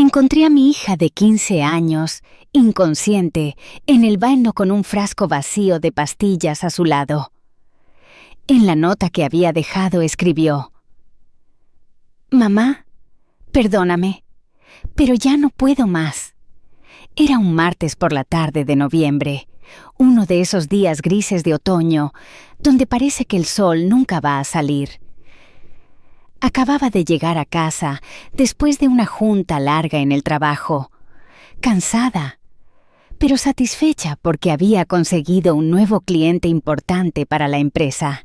Encontré a mi hija de 15 años, inconsciente, en el baño con un frasco vacío de pastillas a su lado. En la nota que había dejado escribió: «Mamá, perdóname, pero ya no puedo más». Era un martes por la tarde de noviembre, uno de esos días grises de otoño, donde parece que el sol nunca va a salir. Acababa de llegar a casa después de una junta larga en el trabajo, cansada, pero satisfecha porque había conseguido un nuevo cliente importante para la empresa.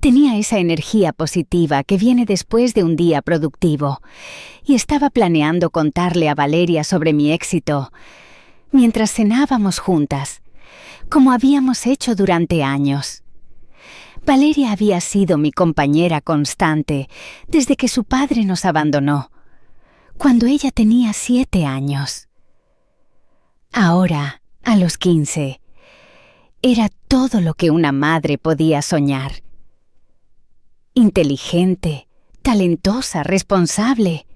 Tenía esa energía positiva que viene después de un día productivo, y estaba planeando contarle a Valeria sobre mi éxito mientras cenábamos juntas, como habíamos hecho durante años. Valeria había sido mi compañera constante desde que su padre nos abandonó, cuando ella tenía 7 años. Ahora, a los 15, era todo lo que una madre podía soñar. Inteligente, talentosa, responsable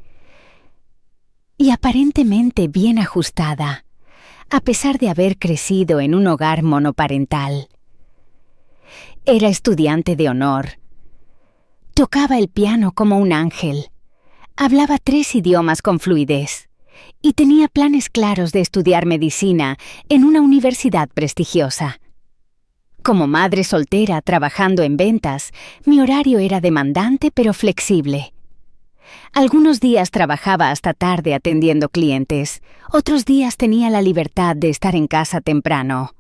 y aparentemente bien ajustada, a pesar de haber crecido en un hogar monoparental. Era estudiante de honor. Tocaba el piano como un ángel. Hablaba 3 idiomas con fluidez y tenía planes claros de estudiar medicina en una universidad prestigiosa. Como madre soltera trabajando en ventas, mi horario era demandante pero flexible. Algunos días trabajaba hasta tarde atendiendo clientes, otros días tenía la libertad de estar en casa temprano.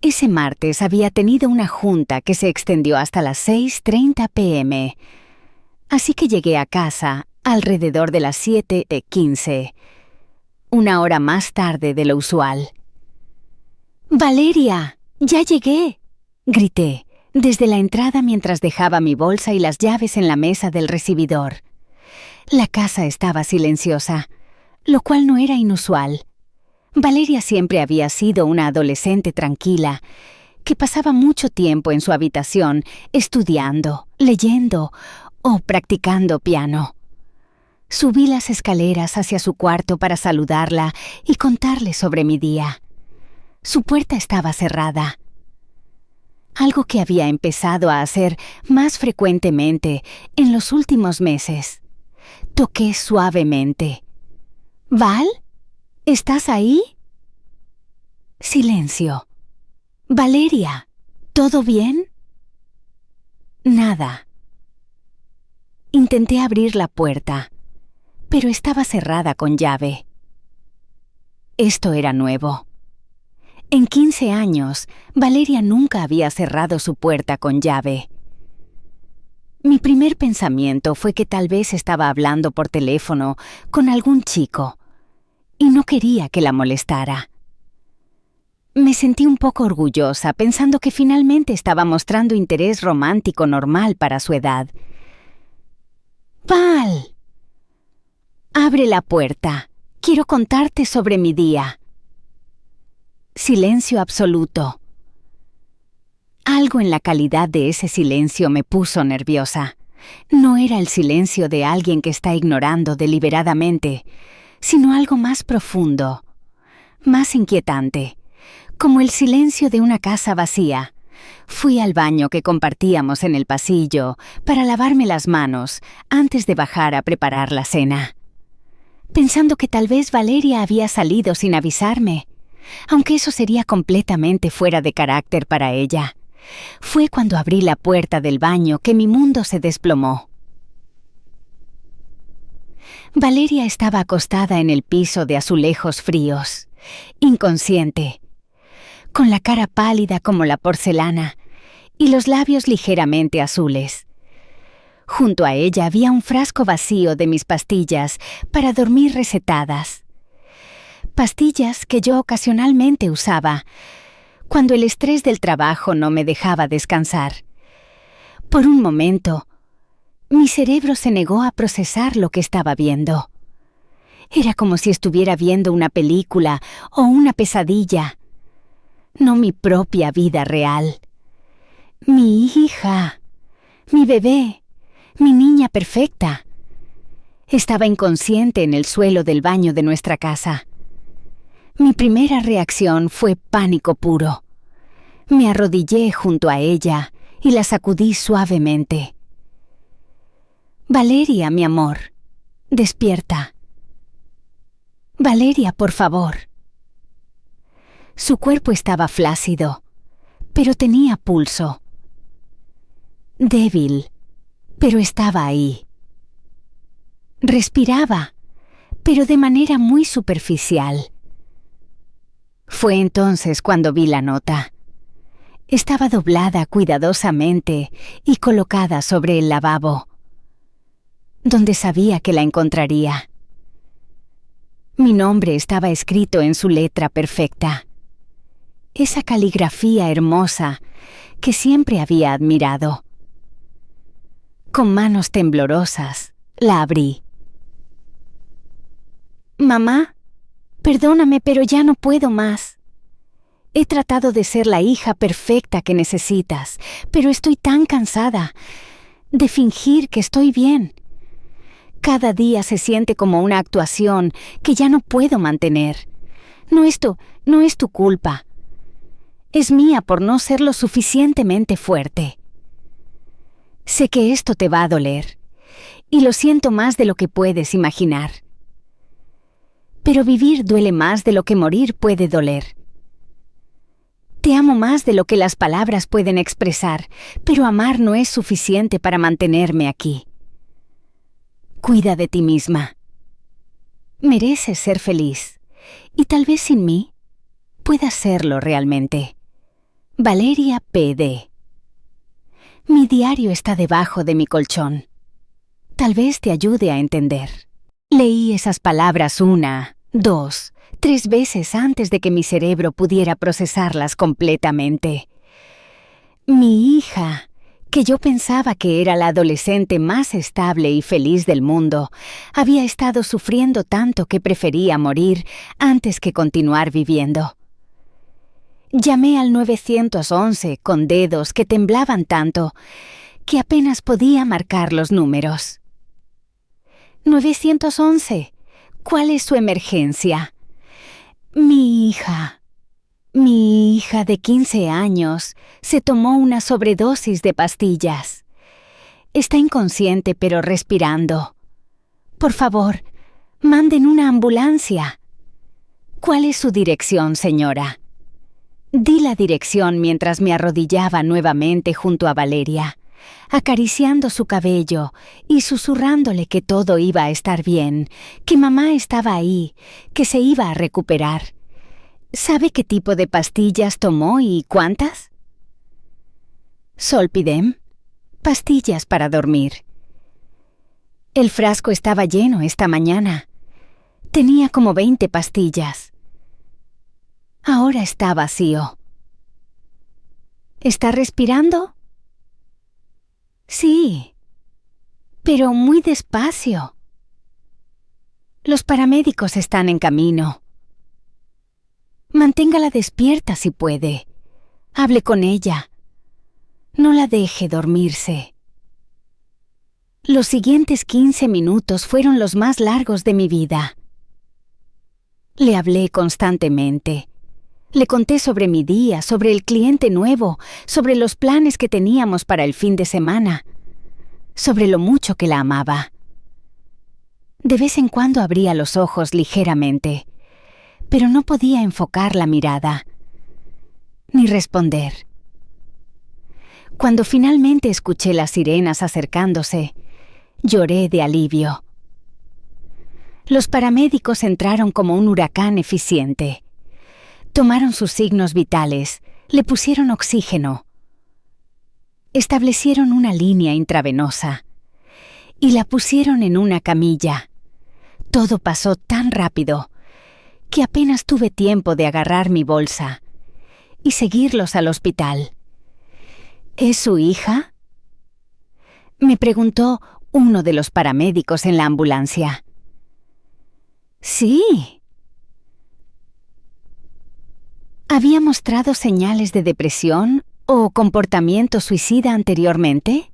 Ese martes había tenido una junta que se extendió hasta las 6:30 p.m., así que llegué a casa alrededor de las 7:15, una hora más tarde de lo usual. «¡Valeria! ¡Ya llegué!», grité desde la entrada mientras dejaba mi bolsa y las llaves en la mesa del recibidor. La casa estaba silenciosa, lo cual no era inusual. Valeria siempre había sido una adolescente tranquila, que pasaba mucho tiempo en su habitación estudiando, leyendo o practicando piano. Subí las escaleras hacia su cuarto para saludarla y contarle sobre mi día. Su puerta estaba cerrada. Algo que había empezado a hacer más frecuentemente en los últimos meses. Toqué suavemente. «¿Val? ¿Estás ahí?» Silencio. «Valeria, ¿todo bien?» Nada. Intenté abrir la puerta, pero estaba cerrada con llave. Esto era nuevo. En 15 años, Valeria nunca había cerrado su puerta con llave. Mi primer pensamiento fue que tal vez estaba hablando por teléfono con algún chico y no quería que la molestara. Me sentí un poco orgullosa pensando que finalmente estaba mostrando interés romántico normal para su edad. «Val, abre la puerta. Quiero contarte sobre mi día». Silencio absoluto. Algo en la calidad de ese silencio me puso nerviosa. No era el silencio de alguien que está ignorando deliberadamente, sino algo más profundo, más inquietante, como el silencio de una casa vacía. Fui al baño que compartíamos en el pasillo para lavarme las manos antes de bajar a preparar la cena, pensando que tal vez Valeria había salido sin avisarme, aunque eso sería completamente fuera de carácter para ella. Fue cuando abrí la puerta del baño que mi mundo se desplomó. Valeria estaba acostada en el piso de azulejos fríos, inconsciente, con la cara pálida como la porcelana y los labios ligeramente azules. Junto a ella había un frasco vacío de mis pastillas para dormir recetadas. Pastillas que yo ocasionalmente usaba cuando el estrés del trabajo no me dejaba descansar. Por un momento, mi cerebro se negó a procesar lo que estaba viendo. Era como si estuviera viendo una película o una pesadilla, no mi propia vida real. Mi hija, mi bebé, mi niña perfecta. Estaba inconsciente en el suelo del baño de nuestra casa. Mi primera reacción fue pánico puro. Me arrodillé junto a ella y la sacudí suavemente. Valeria, mi amor, despierta. Valeria, por favor. Su cuerpo estaba flácido, pero tenía pulso. Débil, pero estaba ahí. Respiraba, pero de manera muy superficial. Fue entonces cuando vi la nota. Estaba doblada cuidadosamente y colocada sobre el lavabo, donde sabía que la encontraría. Mi nombre estaba escrito en su letra perfecta. Esa caligrafía hermosa que siempre había admirado. Con manos temblorosas, la abrí. Mamá, perdóname, pero ya no puedo más. He tratado de ser la hija perfecta que necesitas, pero estoy tan cansada de fingir que estoy bien. Cada día se siente como una actuación que ya no puedo mantener. No es tu culpa. Es mía por no ser lo suficientemente fuerte. Sé que esto te va a doler, y lo siento más de lo que puedes imaginar. Pero vivir duele más de lo que morir puede doler. Te amo más de lo que las palabras pueden expresar, pero amar no es suficiente para mantenerme aquí. Cuida de ti misma. Mereces ser feliz, y tal vez sin mí puedas serlo realmente. Valeria P.D. Mi diario está debajo de mi colchón. Tal vez te ayude a entender. Leí esas palabras 1, 2, 3 veces antes de que mi cerebro pudiera procesarlas completamente. Mi hija, que yo pensaba que era la adolescente más estable y feliz del mundo, había estado sufriendo tanto que prefería morir antes que continuar viviendo. Llamé al 911 con dedos que temblaban tanto que apenas podía marcar los números. 911, ¿cuál es su emergencia? Mi hija de 15 años se tomó una sobredosis de pastillas. Está inconsciente pero respirando. Por favor, manden una ambulancia. ¿Cuál es su dirección, señora? Di la dirección mientras me arrodillaba nuevamente junto a Valeria, acariciando su cabello y susurrándole que todo iba a estar bien, que mamá estaba ahí, que se iba a recuperar. ¿Sabe qué tipo de pastillas tomó y cuántas? Zolpidem, pastillas para dormir. El frasco estaba lleno esta mañana. Tenía como 20 pastillas. Ahora está vacío. ¿Está respirando? Sí, pero muy despacio. Los paramédicos están en camino. Manténgala despierta si puede. Hable con ella. No la deje dormirse. Los siguientes 15 minutos fueron los más largos de mi vida. Le hablé constantemente. Le conté sobre mi día, sobre el cliente nuevo, sobre los planes que teníamos para el fin de semana, sobre lo mucho que la amaba. De vez en cuando abría los ojos ligeramente, pero no podía enfocar la mirada, ni responder. Cuando finalmente escuché las sirenas acercándose, lloré de alivio. Los paramédicos entraron como un huracán eficiente. Tomaron sus signos vitales, le pusieron oxígeno. Establecieron una línea intravenosa y la pusieron en una camilla. Todo pasó tan rápido que apenas tuve tiempo de agarrar mi bolsa y seguirlos al hospital. ¿Es su hija?, me preguntó uno de los paramédicos en la ambulancia. Sí. ¿Había mostrado señales de depresión o comportamiento suicida anteriormente?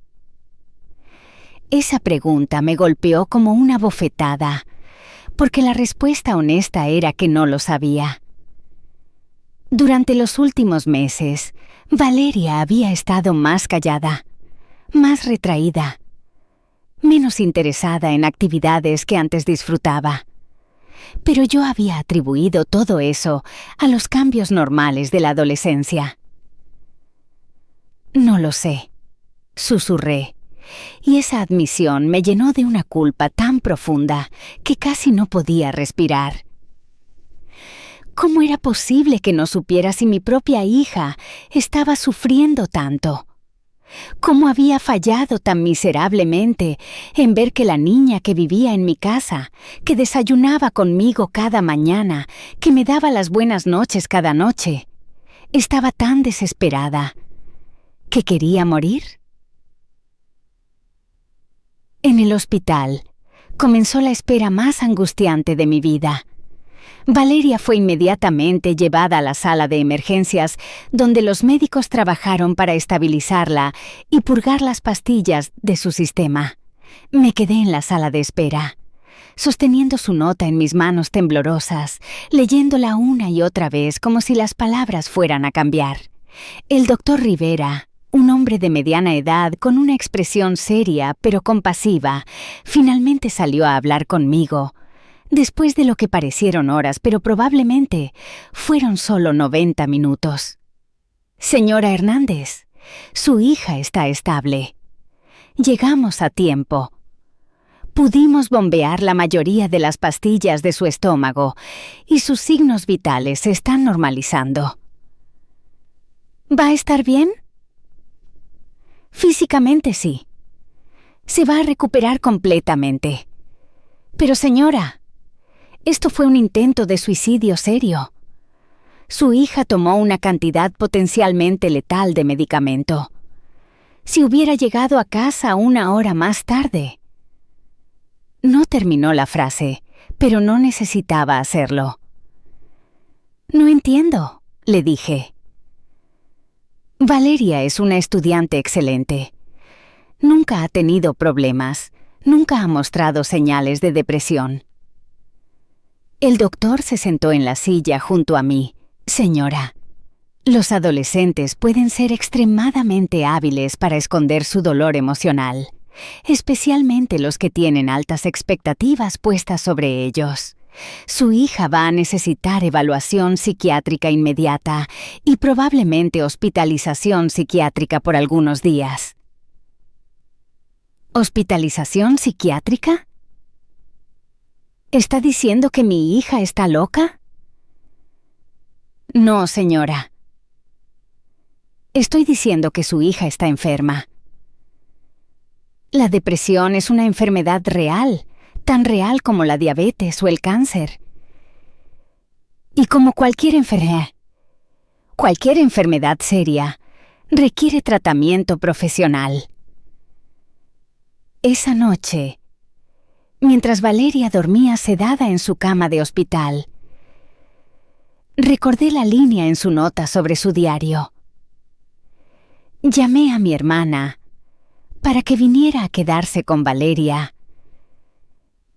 Esa pregunta me golpeó como una bofetada, porque la respuesta honesta era que no lo sabía. Durante los últimos meses, Valeria había estado más callada, más retraída, menos interesada en actividades que antes disfrutaba. Pero yo había atribuido todo eso a los cambios normales de la adolescencia. No lo sé, susurré, y esa admisión me llenó de una culpa tan profunda que casi no podía respirar. ¿Cómo era posible que no supiera si mi propia hija estaba sufriendo tanto? ¿Cómo había fallado tan miserablemente en ver que la niña que vivía en mi casa, que desayunaba conmigo cada mañana, que me daba las buenas noches cada noche, estaba tan desesperada que quería morir? En el hospital comenzó la espera más angustiante de mi vida. Valeria fue inmediatamente llevada a la sala de emergencias, donde los médicos trabajaron para estabilizarla y purgar las pastillas de su sistema. Me quedé en la sala de espera, sosteniendo su nota en mis manos temblorosas, leyéndola una y otra vez como si las palabras fueran a cambiar. El doctor Rivera, un hombre de mediana edad con una expresión seria pero compasiva, finalmente salió a hablar conmigo. Después de lo que parecieron horas, pero probablemente fueron solo 90 minutos. Señora Hernández, su hija está estable. Llegamos a tiempo. Pudimos bombear la mayoría de las pastillas de su estómago y sus signos vitales se están normalizando. ¿Va a estar bien? Físicamente sí. Se va a recuperar completamente. Pero señora, esto fue un intento de suicidio serio. Su hija tomó una cantidad potencialmente letal de medicamento. Si hubiera llegado a casa 1 hora más tarde. No terminó la frase, pero no necesitaba hacerlo. No entiendo, le dije. Valeria es una estudiante excelente. Nunca ha tenido problemas, nunca ha mostrado señales de depresión. El doctor se sentó en la silla junto a mí. Señora, los adolescentes pueden ser extremadamente hábiles para esconder su dolor emocional, especialmente los que tienen altas expectativas puestas sobre ellos. Su hija va a necesitar evaluación psiquiátrica inmediata y probablemente hospitalización psiquiátrica por algunos días. ¿Hospitalización psiquiátrica? ¿Está diciendo que mi hija está loca? No, señora. Estoy diciendo que su hija está enferma. La depresión es una enfermedad real, tan real como la diabetes o el cáncer. Y como cualquier enfermedad seria, requiere tratamiento profesional. Esa noche, mientras Valeria dormía sedada en su cama de hospital, recordé la línea en su nota sobre su diario. Llamé a mi hermana para que viniera a quedarse con Valeria.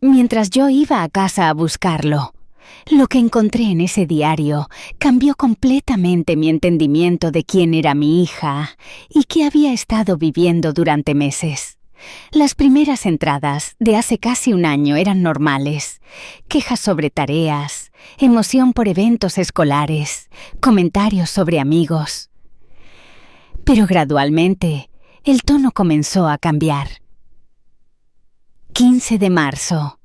Mientras yo iba a casa a buscarlo, lo que encontré en ese diario cambió completamente mi entendimiento de quién era mi hija y qué había estado viviendo durante meses. Las primeras entradas, de hace casi 1 año, eran normales. Quejas sobre tareas, emoción por eventos escolares, comentarios sobre amigos. Pero gradualmente, el tono comenzó a cambiar. 15 de marzo.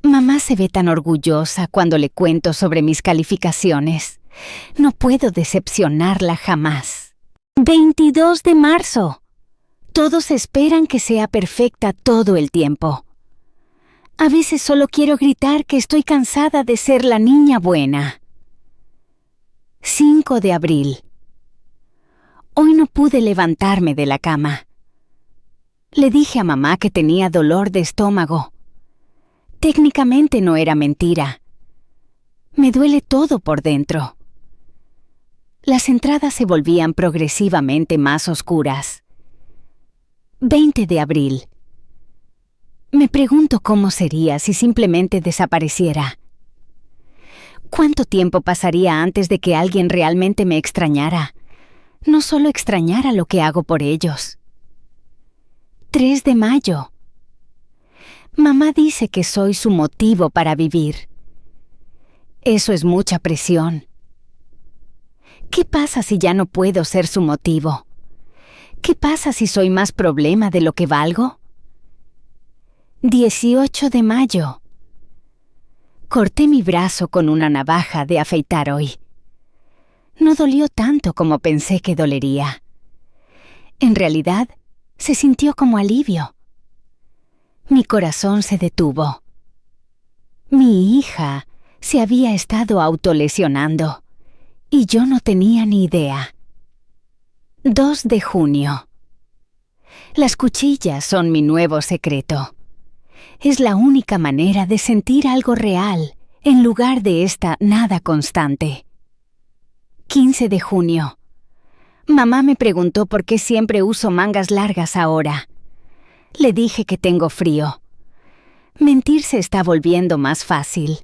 Mamá se ve tan orgullosa cuando le cuento sobre mis calificaciones. No puedo decepcionarla jamás. 22 de marzo. Todos esperan que sea perfecta todo el tiempo. A veces solo quiero gritar que estoy cansada de ser la niña buena. 5 de abril. Hoy no pude levantarme de la cama. Le dije a mamá que tenía dolor de estómago. Técnicamente no era mentira. Me duele todo por dentro. Las entradas se volvían progresivamente más oscuras. 20 de abril. Me pregunto cómo sería si simplemente desapareciera. ¿Cuánto tiempo pasaría antes de que alguien realmente me extrañara? No solo extrañara lo que hago por ellos. 3 de mayo. Mamá dice que soy su motivo para vivir. Eso es mucha presión. ¿Qué pasa si ya no puedo ser su motivo? ¿Qué pasa si soy más problema de lo que valgo? 18 de mayo. Corté mi brazo con una navaja de afeitar hoy. No dolió tanto como pensé que dolería. En realidad, se sintió como alivio. Mi corazón se detuvo. Mi hija se había estado autolesionando y yo no tenía ni idea. 2 de junio. Las cuchillas son mi nuevo secreto. Es la única manera de sentir algo real en lugar de esta nada constante. 15 de junio. Mamá me preguntó por qué siempre uso mangas largas ahora. Le dije que tengo frío. Mentir se está volviendo más fácil.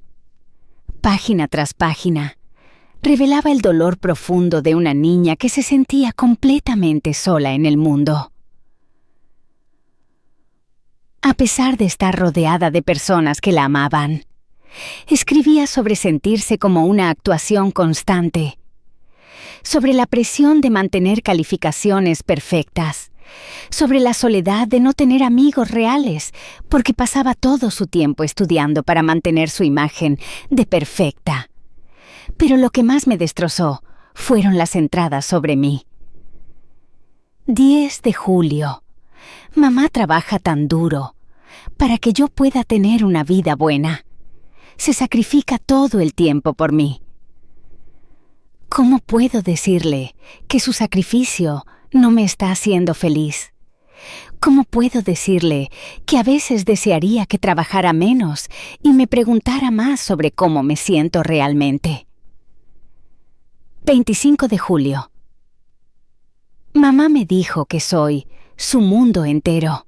Página tras página, revelaba el dolor profundo de una niña que se sentía completamente sola en el mundo. A pesar de estar rodeada de personas que la amaban, escribía sobre sentirse como una actuación constante, sobre la presión de mantener calificaciones perfectas, sobre la soledad de no tener amigos reales, porque pasaba todo su tiempo estudiando para mantener su imagen de perfecta. Pero lo que más me destrozó fueron las entradas sobre mí. 10 de julio. Mamá trabaja tan duro para que yo pueda tener una vida buena. Se sacrifica todo el tiempo por mí. ¿Cómo puedo decirle que su sacrificio no me está haciendo feliz? ¿Cómo puedo decirle que a veces desearía que trabajara menos y me preguntara más sobre cómo me siento realmente? 25 de julio. Mamá me dijo que soy su mundo entero.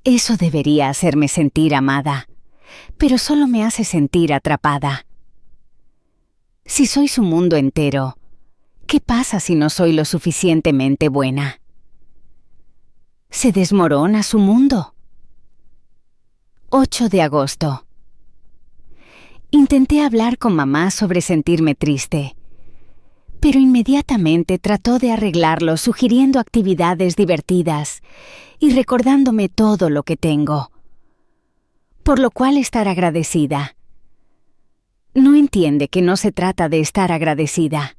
Eso debería hacerme sentir amada, pero solo me hace sentir atrapada. Si soy su mundo entero, ¿qué pasa si no soy lo suficientemente buena? ¿Se desmorona su mundo? 8 de agosto. Intenté hablar con mamá sobre sentirme triste, pero inmediatamente trató de arreglarlo sugiriendo actividades divertidas y recordándome todo lo que tengo, por lo cual estar agradecida. No entiende que no se trata de estar agradecida.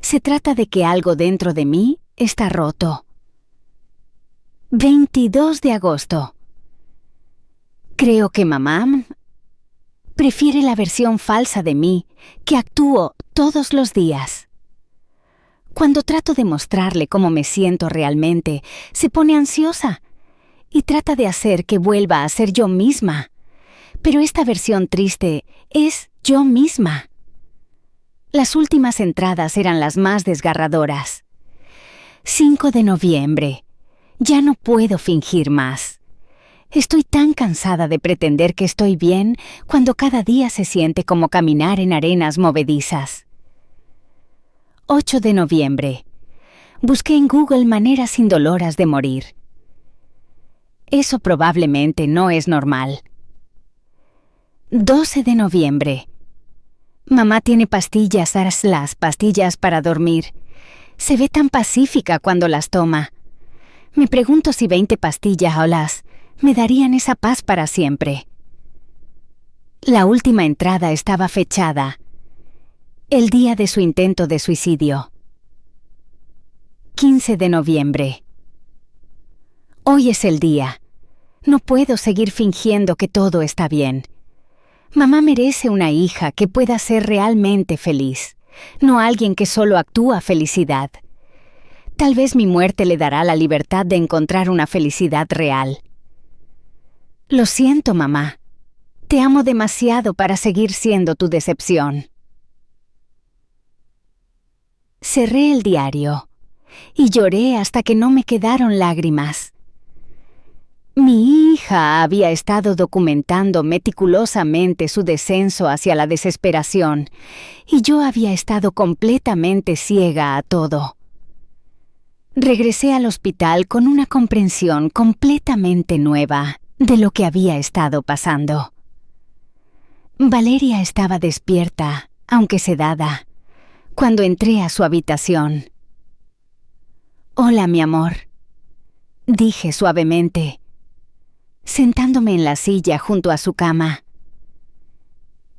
Se trata de que algo dentro de mí está roto. 22 de agosto. Creo que mamá prefiere la versión falsa de mí que actúo todos los días. Cuando trato de mostrarle cómo me siento realmente, se pone ansiosa y trata de hacer que vuelva a ser yo misma. Pero esta versión triste es yo misma. Las últimas entradas eran las más desgarradoras. 5 de noviembre. Ya no puedo fingir más. Estoy tan cansada de pretender que estoy bien cuando cada día se siente como caminar en arenas movedizas. 8 de noviembre. Busqué en Google maneras indoloras de morir. Eso probablemente no es normal. 12 de noviembre. Mamá tiene pastillas, las pastillas para dormir. Se ve tan pacífica cuando las toma. Me pregunto si 20 pastillas o las me darían esa paz para siempre. La última entrada estaba fechada. El día de su intento de suicidio. 15 de noviembre. Hoy es el día. No puedo seguir fingiendo que todo está bien. Mamá merece una hija que pueda ser realmente feliz, no alguien que solo actúa felicidad. Tal vez mi muerte le dará la libertad de encontrar una felicidad real. Lo siento, mamá. Te amo demasiado para seguir siendo tu decepción. Cerré el diario y lloré hasta que no me quedaron lágrimas. Mi hija había estado documentando meticulosamente su descenso hacia la desesperación, y yo había estado completamente ciega a todo. Regresé al hospital con una comprensión completamente nueva de lo que había estado pasando. Valeria estaba despierta, aunque sedada, cuando entré a su habitación. «Hola, mi amor», dije suavemente, sentándome en la silla junto a su cama.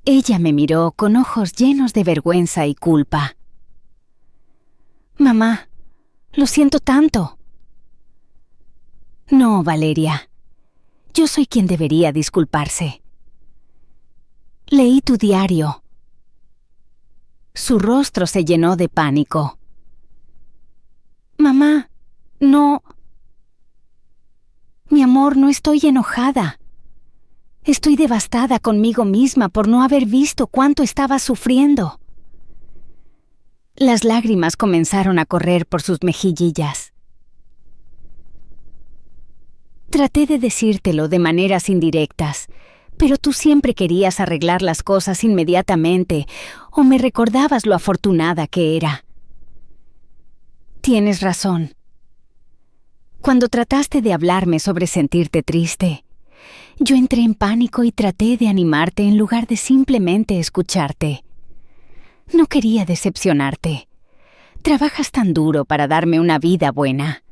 Ella me miró con ojos llenos de vergüenza y culpa. «Mamá, lo siento tanto». «No, Valeria, yo soy quien debería disculparse. Leí tu diario». Su rostro se llenó de pánico. «Mamá, no. Mi amor, no estoy enojada. Estoy devastada conmigo misma por no haber visto cuánto estaba sufriendo». Las lágrimas comenzaron a correr por sus mejillas. Traté de decírtelo de maneras indirectas, pero tú siempre querías arreglar las cosas inmediatamente o me recordabas lo afortunada que era. Tienes razón. Cuando trataste de hablarme sobre sentirte triste, yo entré en pánico y traté de animarte en lugar de simplemente escucharte. No quería decepcionarte. Trabajas tan duro para darme una vida buena.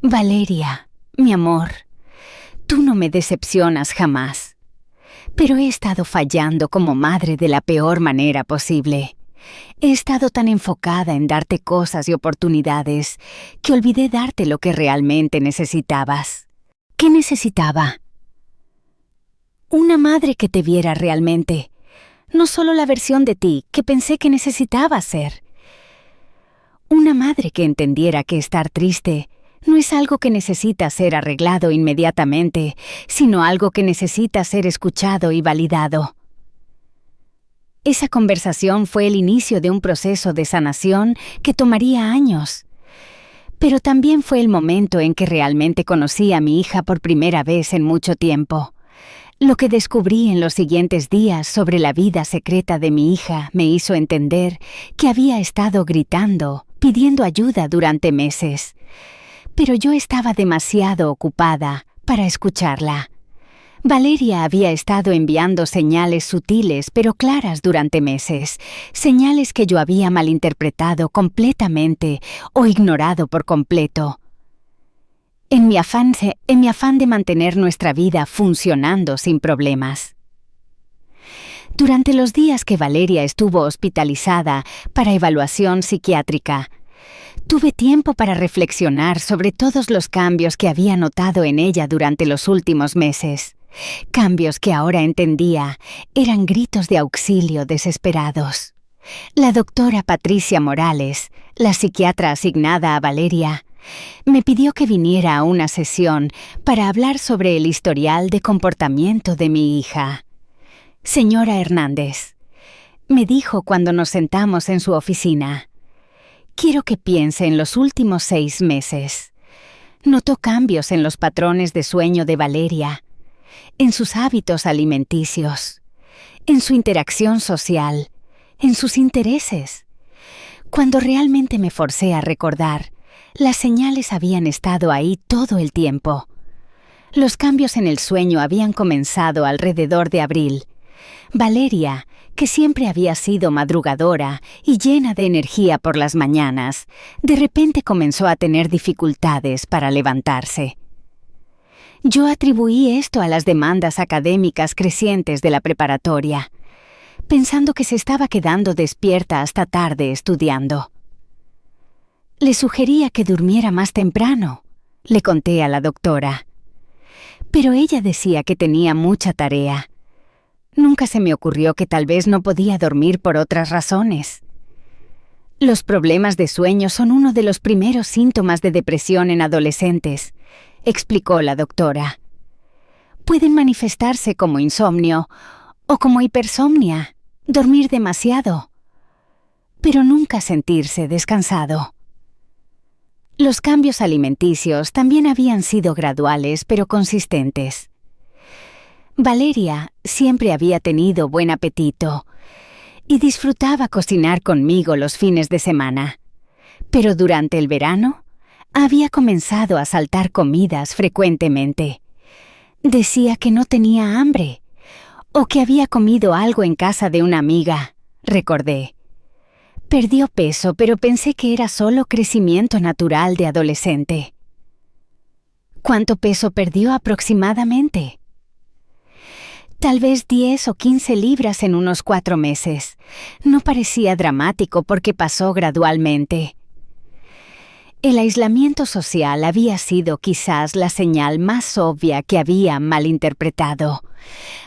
Valeria, mi amor, tú no me decepcionas jamás. Pero he estado fallando como madre de la peor manera posible. He estado tan enfocada en darte cosas y oportunidades que olvidé darte lo que realmente necesitabas. ¿Qué necesitaba? Una madre que te viera realmente. No solo la versión de ti que pensé que necesitaba ser. Una madre que entendiera que estar triste no es algo que necesita ser arreglado inmediatamente, sino algo que necesita ser escuchado y validado. Esa conversación fue el inicio de un proceso de sanación que tomaría años. Pero también fue el momento en que realmente conocí a mi hija por primera vez en mucho tiempo. Lo que descubrí en los siguientes días sobre la vida secreta de mi hija me hizo entender que había estado gritando, pidiendo ayuda durante meses. Pero yo estaba demasiado ocupada para escucharla. Valeria había estado enviando señales sutiles pero claras durante meses, señales que yo había malinterpretado completamente o ignorado por completo. En mi afán de mantener nuestra vida funcionando sin problemas. Durante los días que Valeria estuvo hospitalizada para evaluación psiquiátrica, tuve tiempo para reflexionar sobre todos los cambios que había notado en ella durante los últimos meses. Cambios que ahora entendía eran gritos de auxilio desesperados. La doctora Patricia Morales, la psiquiatra asignada a Valeria, me pidió que viniera a una sesión para hablar sobre el historial de comportamiento de mi hija. «Señora Hernández», me dijo cuando nos sentamos en su oficina, «quiero que piense en los últimos 6 meses. Notó cambios en los patrones de sueño de Valeria, en sus hábitos alimenticios, en su interacción social, en sus intereses. Cuando realmente me forcé a recordar, las señales habían estado ahí todo el tiempo. Los cambios en el sueño habían comenzado alrededor de abril. Valeria, que siempre había sido madrugadora y llena de energía por las mañanas, de repente comenzó a tener dificultades para levantarse. Yo atribuí esto a las demandas académicas crecientes de la preparatoria, pensando que se estaba quedando despierta hasta tarde estudiando. Le sugería que durmiera más temprano, le conté a la doctora. Pero ella decía que tenía mucha tarea. Nunca se me ocurrió que tal vez no podía dormir por otras razones. Los problemas de sueño son uno de los primeros síntomas de depresión en adolescentes, explicó la doctora. Pueden manifestarse como insomnio o como hipersomnia, dormir demasiado. pero nunca sentirse descansado. Los cambios alimenticios también habían sido graduales pero consistentes. Valeria siempre había tenido buen apetito y disfrutaba cocinar conmigo los fines de semana, pero durante el verano había comenzado a saltar comidas frecuentemente. Decía que no tenía hambre o que había comido algo en casa de una amiga, recordé. Perdió peso, pero pensé que era solo crecimiento natural de adolescente. ¿Cuánto peso perdió aproximadamente? Tal vez 10 o 15 libras en unos 4 meses. No parecía dramático porque pasó gradualmente. El aislamiento social había sido quizás la señal más obvia que había malinterpretado.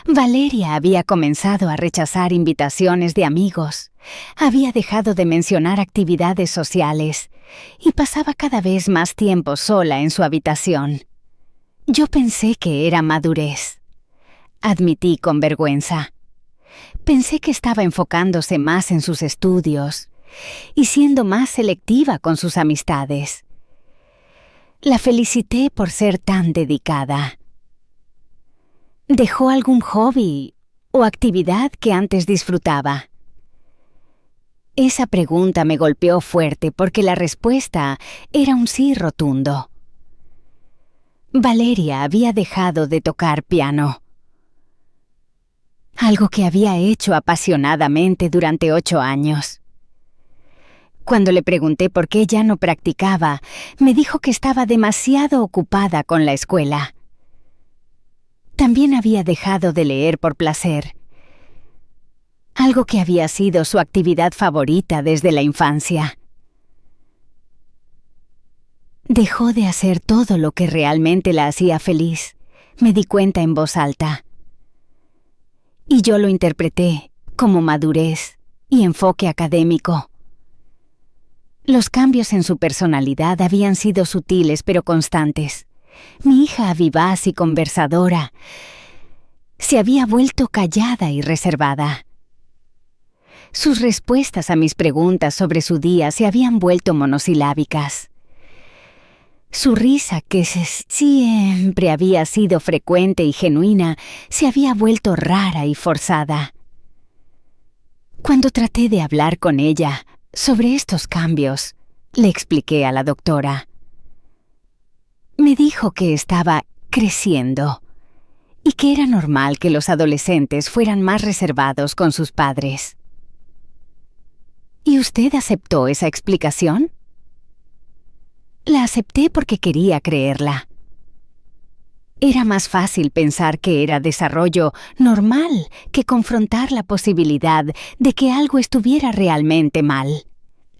Valeria había comenzado a rechazar invitaciones de amigos, había dejado de mencionar actividades sociales y pasaba cada vez más tiempo sola en su habitación. Yo pensé que era madurez. Admití con vergüenza. Pensé que estaba enfocándose más en sus estudios y siendo más selectiva con sus amistades. La felicité por ser tan dedicada. ¿Dejó algún hobby o actividad que antes disfrutaba? Esa pregunta me golpeó fuerte porque la respuesta era un sí rotundo. Valeria había dejado de tocar piano, algo que había hecho apasionadamente durante 8 años. Cuando le pregunté por qué ya no practicaba, me dijo que estaba demasiado ocupada con la escuela. También había dejado de leer por placer, algo que había sido su actividad favorita desde la infancia. Dejó de hacer todo lo que realmente la hacía feliz, me di cuenta en voz alta. Y yo lo interpreté como madurez y enfoque académico. Los cambios en su personalidad habían sido sutiles pero constantes. Mi hija, vivaz y conversadora, se había vuelto callada y reservada. Sus respuestas a mis preguntas sobre su día se habían vuelto monosilábicas. Su risa, que siempre había sido frecuente y genuina, se había vuelto rara y forzada. Cuando traté de hablar con ella sobre estos cambios, le expliqué a la doctora. Me dijo que estaba creciendo y que era normal que los adolescentes fueran más reservados con sus padres. ¿Y usted aceptó esa explicación? La acepté porque quería creerla. Era más fácil pensar que era desarrollo normal que confrontar la posibilidad de que algo estuviera realmente mal.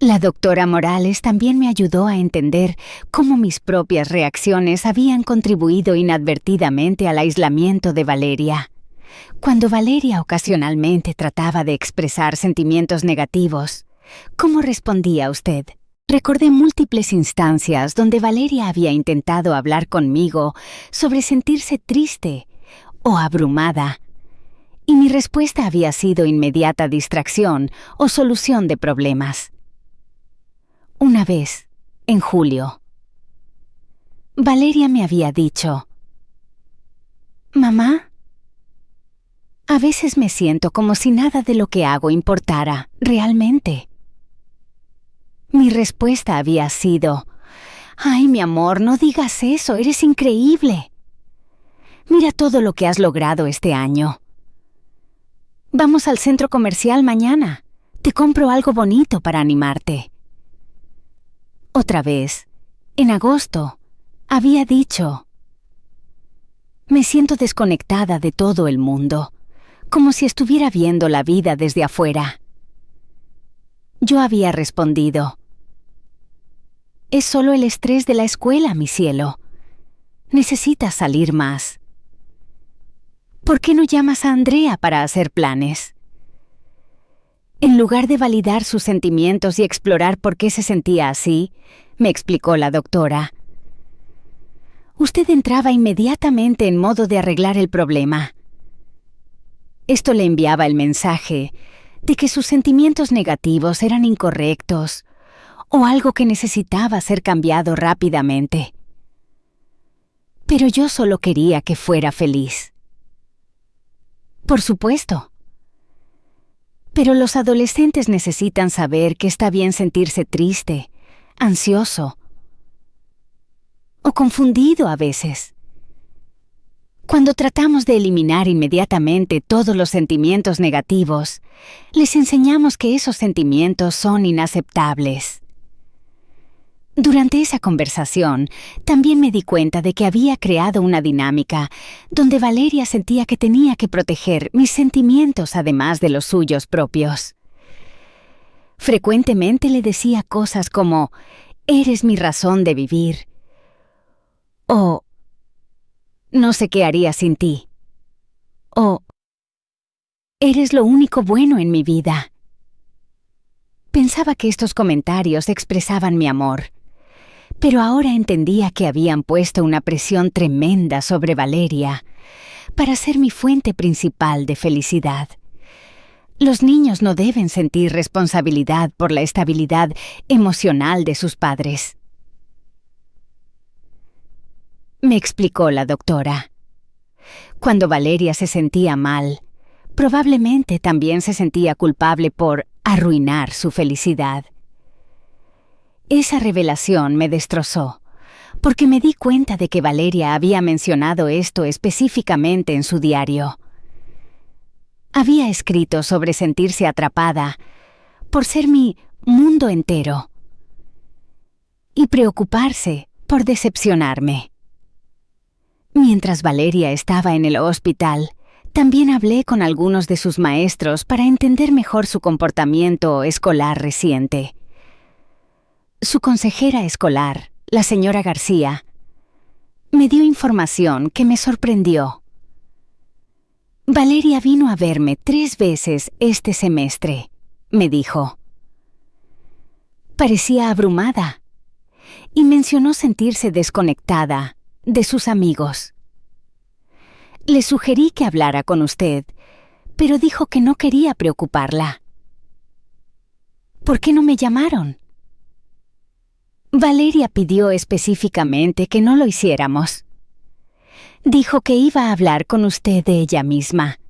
La doctora Morales también me ayudó a entender cómo mis propias reacciones habían contribuido inadvertidamente al aislamiento de Valeria. Cuando Valeria ocasionalmente trataba de expresar sentimientos negativos, ¿cómo respondía usted? Recordé múltiples instancias donde Valeria había intentado hablar conmigo sobre sentirse triste o abrumada, y mi respuesta había sido inmediata distracción o solución de problemas. Una vez, en julio, Valeria me había dicho: «Mamá, a veces me siento como si nada de lo que hago importara realmente». Mi respuesta había sido: «Ay, mi amor, no digas eso, eres increíble. Mira todo lo que has logrado este año. Vamos al centro comercial mañana, te compro algo bonito para animarte». Otra vez, en agosto, había dicho: «Me siento desconectada de todo el mundo, como si estuviera viendo la vida desde afuera». Yo había respondido: «Es solo el estrés de la escuela, mi cielo. Necesitas salir más. ¿Por qué no llamas a Andrea para hacer planes?». En lugar de validar sus sentimientos y explorar por qué se sentía así, me explicó la doctora, usted entraba inmediatamente en modo de arreglar el problema. Esto le enviaba el mensaje de que sus sentimientos negativos eran incorrectos o algo que necesitaba ser cambiado rápidamente. Pero yo solo quería que fuera feliz. Por supuesto. Pero los adolescentes necesitan saber que está bien sentirse triste, ansioso o confundido a veces. Cuando tratamos de eliminar inmediatamente todos los sentimientos negativos, les enseñamos que esos sentimientos son inaceptables. Durante esa conversación, también me di cuenta de que había creado una dinámica donde Valeria sentía que tenía que proteger mis sentimientos además de los suyos propios. Frecuentemente le decía cosas como, «Eres mi razón de vivir», o «No sé qué haría sin ti», o «Eres lo único bueno en mi vida». Pensaba que estos comentarios expresaban mi amor, pero ahora entendía que habían puesto una presión tremenda sobre Valeria para ser mi fuente principal de felicidad. Los niños no deben sentir responsabilidad por la estabilidad emocional de sus padres. Me explicó la doctora. Cuando Valeria se sentía mal, probablemente también se sentía culpable por arruinar su felicidad. Esa revelación me destrozó, porque me di cuenta de que Valeria había mencionado esto específicamente en su diario. Había escrito sobre sentirse atrapada por ser mi mundo entero y preocuparse por decepcionarme. Mientras Valeria estaba en el hospital, también hablé con algunos de sus maestros para entender mejor su comportamiento escolar reciente. Su consejera escolar, la señora García, me dio información que me sorprendió. Valeria vino a verme 3 veces este semestre, me dijo. Parecía abrumada y mencionó sentirse desconectada de sus amigos. Le sugerí que hablara con usted, pero dijo que no quería preocuparla. ¿Por qué no me llamaron? Valeria pidió específicamente que no lo hiciéramos. Dijo que iba a hablar con usted de ella misma.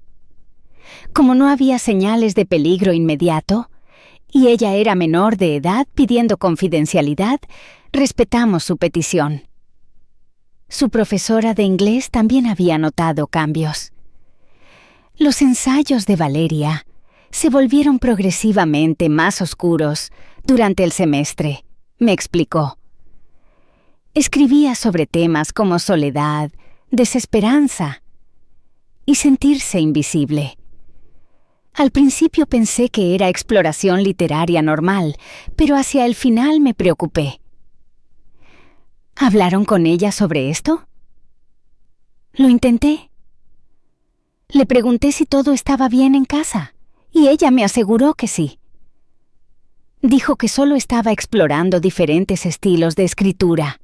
Como no había señales de peligro inmediato, y ella era menor de edad pidiendo confidencialidad, respetamos su petición. Su profesora de inglés también había notado cambios. Los ensayos de Valeria se volvieron progresivamente más oscuros durante el semestre, me explicó. Escribía sobre temas como soledad, desesperanza y sentirse invisible. Al principio pensé que era exploración literaria normal, pero hacia el final me preocupé. ¿Hablaron con ella sobre esto? Lo intenté. Le pregunté si todo estaba bien en casa, y ella me aseguró que sí. Dijo que solo estaba explorando diferentes estilos de escritura.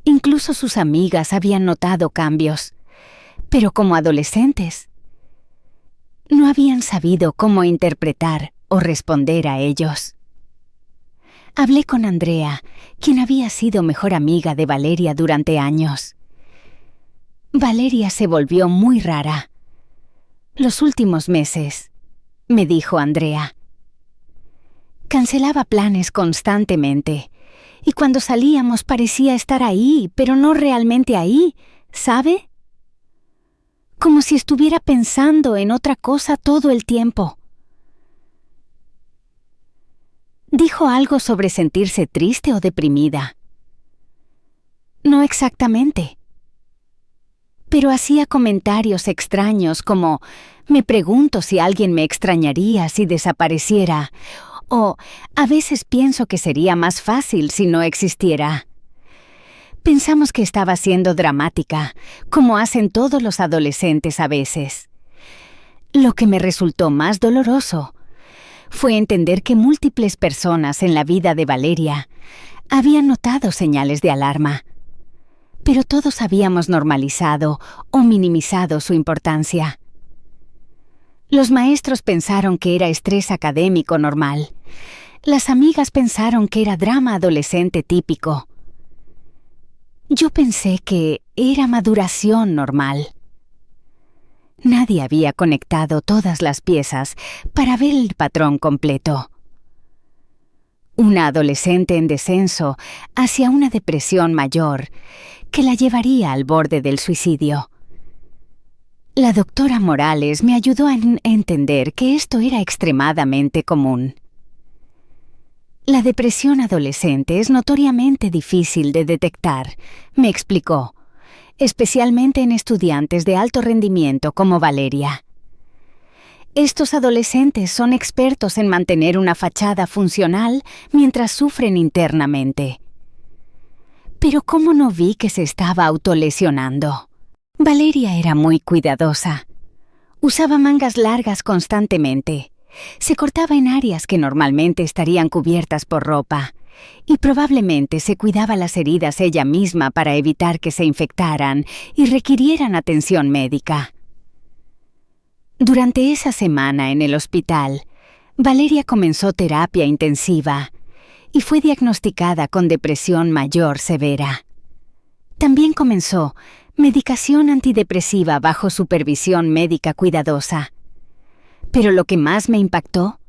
Incluso sus amigas habían notado cambios, pero como adolescentes, no habían sabido cómo interpretar o responder a ellos. Hablé con Andrea, quien había sido mejor amiga de Valeria durante años. Valeria se volvió muy rara. Los últimos meses, me dijo Andrea. Cancelaba planes constantemente, y cuando salíamos parecía estar ahí, pero no realmente ahí, ¿sabe? Como si estuviera pensando en otra cosa todo el tiempo. ¿Dijo algo sobre sentirse triste o deprimida? No exactamente. Pero hacía comentarios extraños como, me pregunto si alguien me extrañaría si desapareciera, o a veces pienso que sería más fácil si no existiera. Pensamos que estaba siendo dramática, como hacen todos los adolescentes a veces. Lo que me resultó más doloroso fue entender que múltiples personas en la vida de Valeria habían notado señales de alarma, pero todos habíamos normalizado o minimizado su importancia. Los maestros pensaron que era estrés académico normal. Las amigas pensaron que era drama adolescente típico. Yo pensé que era maduración normal. Nadie había conectado todas las piezas para ver el patrón completo. Una adolescente en descenso hacia una depresión mayor que la llevaría al borde del suicidio. La doctora Morales me ayudó a entender que esto era extremadamente común. La depresión adolescente es notoriamente difícil de detectar, me explicó, especialmente en estudiantes de alto rendimiento como Valeria. Estos adolescentes son expertos en mantener una fachada funcional mientras sufren internamente. Pero ¿cómo no vi que se estaba autolesionando? Valeria era muy cuidadosa. Usaba mangas largas constantemente. Se cortaba en áreas que normalmente estarían cubiertas por ropa. Y probablemente se cuidaba las heridas ella misma para evitar que se infectaran y requirieran atención médica. Durante esa semana en el hospital, Valeria comenzó terapia intensiva y fue diagnosticada con depresión mayor severa. También comenzó medicación antidepresiva bajo supervisión médica cuidadosa. Pero lo que más me impactó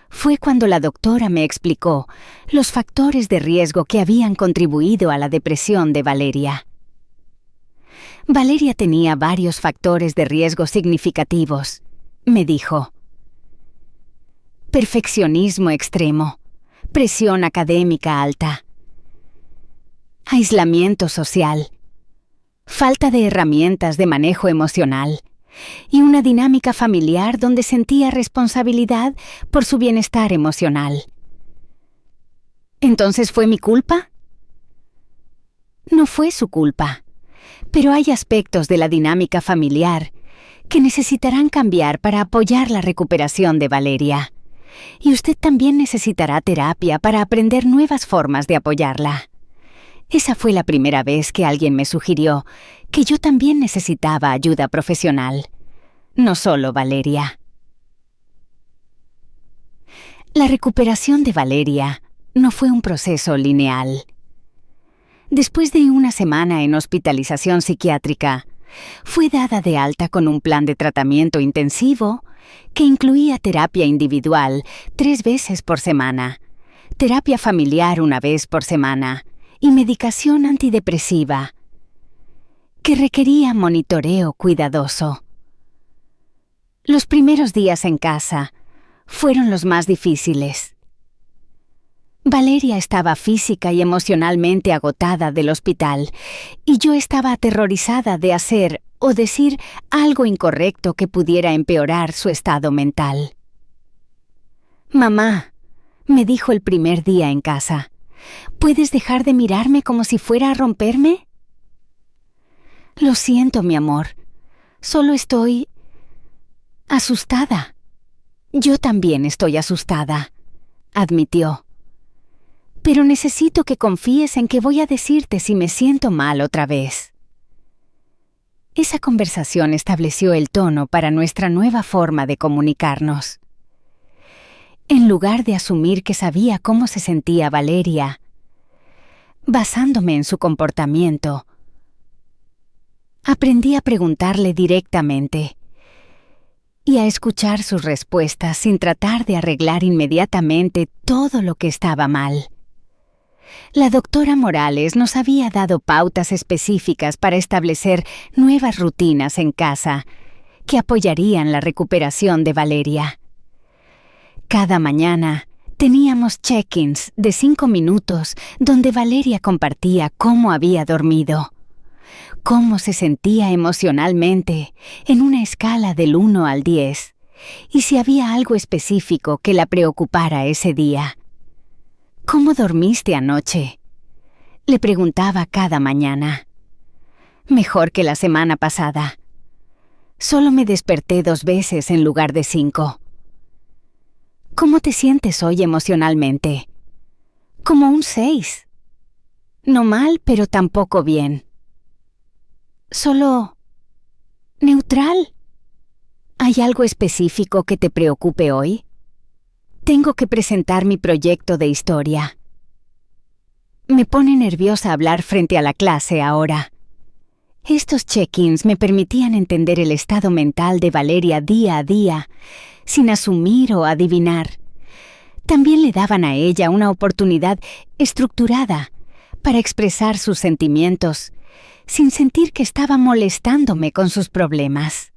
fue cuando la doctora me explicó los factores de riesgo que habían contribuido a la depresión de Valeria. Valeria tenía varios factores de riesgo significativos, me dijo. Perfeccionismo extremo, presión académica alta, aislamiento social, falta de herramientas de manejo emocional y una dinámica familiar donde sentía responsabilidad por su bienestar emocional. ¿Entonces fue mi culpa? No fue su culpa, pero hay aspectos de la dinámica familiar que necesitarán cambiar para apoyar la recuperación de Valeria. Y usted también necesitará terapia para aprender nuevas formas de apoyarla. Esa fue la primera vez que alguien me sugirió que yo también necesitaba ayuda profesional, no solo Valeria. La recuperación de Valeria no fue un proceso lineal. Después de una semana en hospitalización psiquiátrica, fue dada de alta con un plan de tratamiento intensivo que incluía terapia individual 3 veces por semana, terapia familiar 1 vez por semana y medicación antidepresiva, que requería monitoreo cuidadoso. Los primeros días en casa fueron los más difíciles. Valeria estaba física y emocionalmente agotada del hospital y yo estaba aterrorizada de hacer o decir algo incorrecto que pudiera empeorar su estado mental. «Mamá», me dijo el primer día en casa, «¿puedes dejar de mirarme como si fuera a romperme?» «Lo siento, mi amor. Solo estoy asustada». «Yo también estoy asustada», admitió. «Pero necesito que confíes en que voy a decirte si me siento mal otra vez». Esa conversación estableció el tono para nuestra nueva forma de comunicarnos. En lugar de asumir que sabía cómo se sentía Valeria, basándome en su comportamiento, aprendí a preguntarle directamente y a escuchar sus respuestas sin tratar de arreglar inmediatamente todo lo que estaba mal. La doctora Morales nos había dado pautas específicas para establecer nuevas rutinas en casa que apoyarían la recuperación de Valeria. Cada mañana teníamos check-ins de 5 minutos donde Valeria compartía cómo había dormido, cómo se sentía emocionalmente en una escala del 1 al 10 y si había algo específico que la preocupara ese día. «¿Cómo dormiste anoche?», le preguntaba cada mañana. «Mejor que la semana pasada. Solo me desperté 2 veces en lugar de 5. ¿Cómo te sientes hoy emocionalmente?» «Como un 6. No mal, pero tampoco bien. Solo neutral». ¿Hay algo específico que te preocupe hoy? Tengo que presentar mi proyecto de historia. Me pone nerviosa hablar frente a la clase ahora. Estos check-ins me permitían entender el estado mental de Valeria día a día, sin asumir o adivinar. También le daban a ella una oportunidad estructurada para expresar sus sentimientos, sin sentir que estaba molestándome con sus problemas.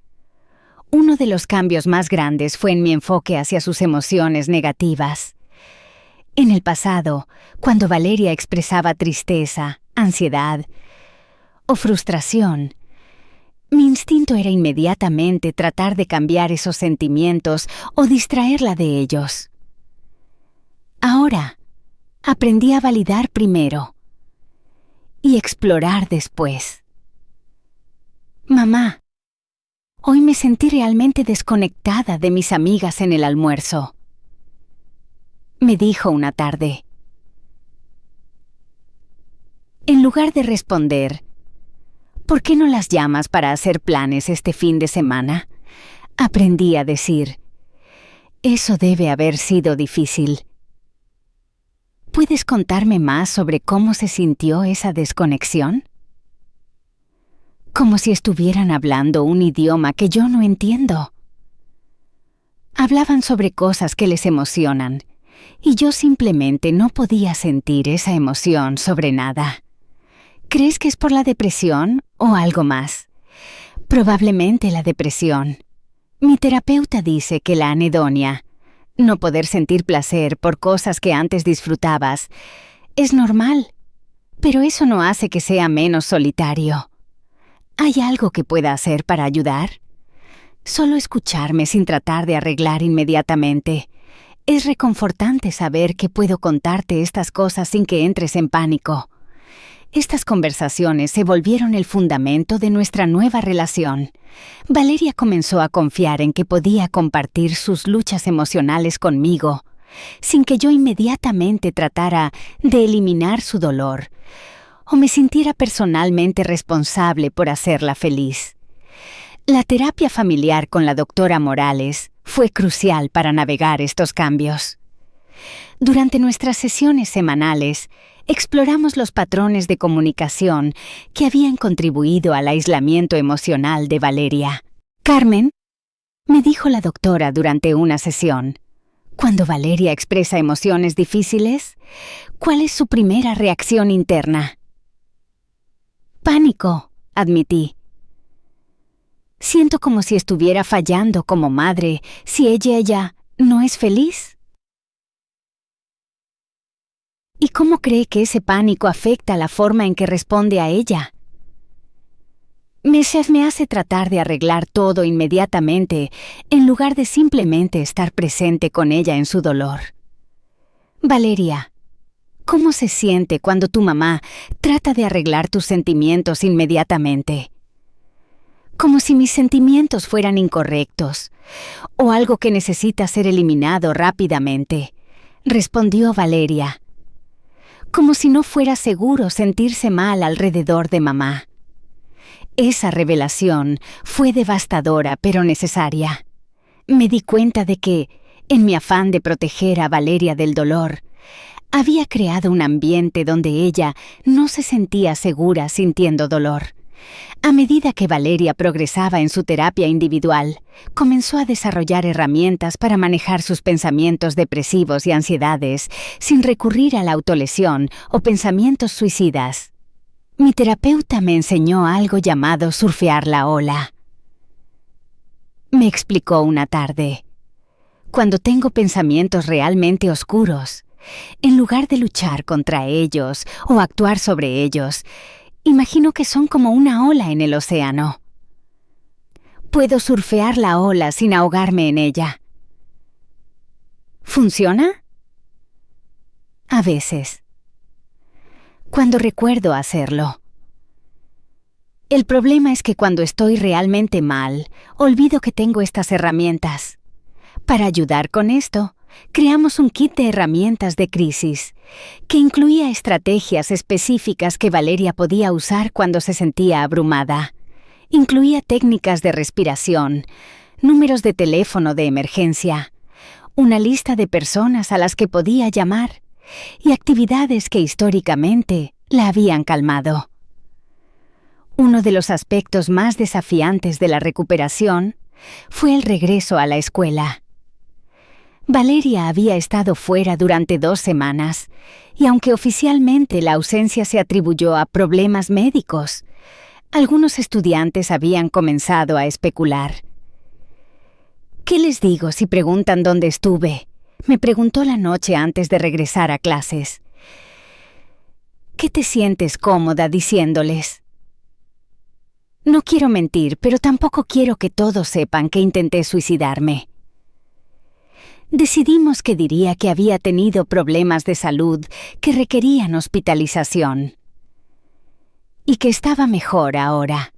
Uno de los cambios más grandes fue en mi enfoque hacia sus emociones negativas. En el pasado, cuando Valeria expresaba tristeza, ansiedad o frustración, mi instinto era inmediatamente tratar de cambiar esos sentimientos o distraerla de ellos. Ahora, aprendí a validar primero y explorar después. Mamá, hoy me sentí realmente desconectada de mis amigas en el almuerzo. Me dijo una tarde. En lugar de responder, ¿por qué no las llamas para hacer planes este fin de semana? Aprendí a decir, eso debe haber sido difícil. ¿Puedes contarme más sobre cómo se sintió esa desconexión? Como si estuvieran hablando un idioma que yo no entiendo. Hablaban sobre cosas que les emocionan, y yo simplemente no podía sentir esa emoción sobre nada. ¿Crees que es por la depresión o algo más? Probablemente la depresión. Mi terapeuta dice que la anedonia, no poder sentir placer por cosas que antes disfrutabas, es normal, pero eso no hace que sea menos solitario. ¿Hay algo que pueda hacer para ayudar? Solo escucharme sin tratar de arreglar inmediatamente. Es reconfortante saber que puedo contarte estas cosas sin que entres en pánico. Estas conversaciones se volvieron el fundamento de nuestra nueva relación. Valeria comenzó a confiar en que podía compartir sus luchas emocionales conmigo, sin que yo inmediatamente tratara de eliminar su dolor o me sintiera personalmente responsable por hacerla feliz. La terapia familiar con la doctora Morales fue crucial para navegar estos cambios. Durante nuestras sesiones semanales, exploramos los patrones de comunicación que habían contribuido al aislamiento emocional de Valeria. Carmen, me dijo la doctora durante una sesión, cuando Valeria expresa emociones difíciles, ¿cuál es su primera reacción interna? Pánico, admití. Siento como si estuviera fallando como madre si ella no es feliz. ¿Y cómo cree que ese pánico afecta la forma en que responde a ella? Me hace tratar de arreglar todo inmediatamente en lugar de simplemente estar presente con ella en su dolor. Valeria, ¿cómo se siente cuando tu mamá trata de arreglar tus sentimientos inmediatamente? Como si mis sentimientos fueran incorrectos o algo que necesita ser eliminado rápidamente, respondió Valeria. Como si no fuera seguro sentirse mal alrededor de mamá. Esa revelación fue devastadora pero necesaria. Me di cuenta de que, en mi afán de proteger a Valeria del dolor, había creado un ambiente donde ella no se sentía segura sintiendo dolor. A medida que Valeria progresaba en su terapia individual, comenzó a desarrollar herramientas para manejar sus pensamientos depresivos y ansiedades sin recurrir a la autolesión o pensamientos suicidas. Mi terapeuta me enseñó algo llamado surfear la ola. Me explicó una tarde. Cuando tengo pensamientos realmente oscuros, en lugar de luchar contra ellos o actuar sobre ellos, imagino que son como una ola en el océano. Puedo surfear la ola sin ahogarme en ella. ¿Funciona? A veces. Cuando recuerdo hacerlo. El problema es que cuando estoy realmente mal, olvido que tengo estas herramientas. Para ayudar con esto, creamos un kit de herramientas de crisis, que incluía estrategias específicas que Valeria podía usar cuando se sentía abrumada. Incluía técnicas de respiración, números de teléfono de emergencia, una lista de personas a las que podía llamar y actividades que históricamente la habían calmado. Uno de los aspectos más desafiantes de la recuperación fue el regreso a la escuela. Valeria había estado fuera durante 2 semanas, y aunque oficialmente la ausencia se atribuyó a problemas médicos, algunos estudiantes habían comenzado a especular. «¿Qué les digo si preguntan dónde estuve?», me preguntó la noche antes de regresar a clases. «¿Qué te sientes cómoda diciéndoles?». «No quiero mentir, pero tampoco quiero que todos sepan que intenté suicidarme». Decidimos que diría que había tenido problemas de salud que requerían hospitalización y que estaba mejor ahora.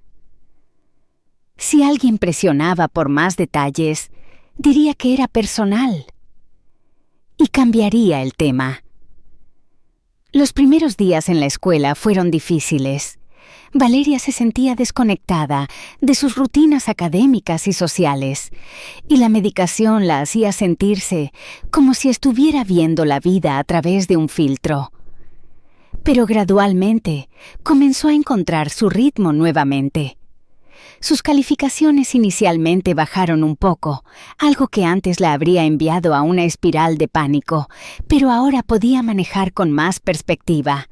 Si alguien presionaba por más detalles, diría que era personal y cambiaría el tema. Los primeros días en la escuela fueron difíciles. Valeria se sentía desconectada de sus rutinas académicas y sociales, y la medicación la hacía sentirse como si estuviera viendo la vida a través de un filtro. Pero gradualmente comenzó a encontrar su ritmo nuevamente. Sus calificaciones inicialmente bajaron un poco, algo que antes la habría enviado a una espiral de pánico, pero ahora podía manejar con más perspectiva.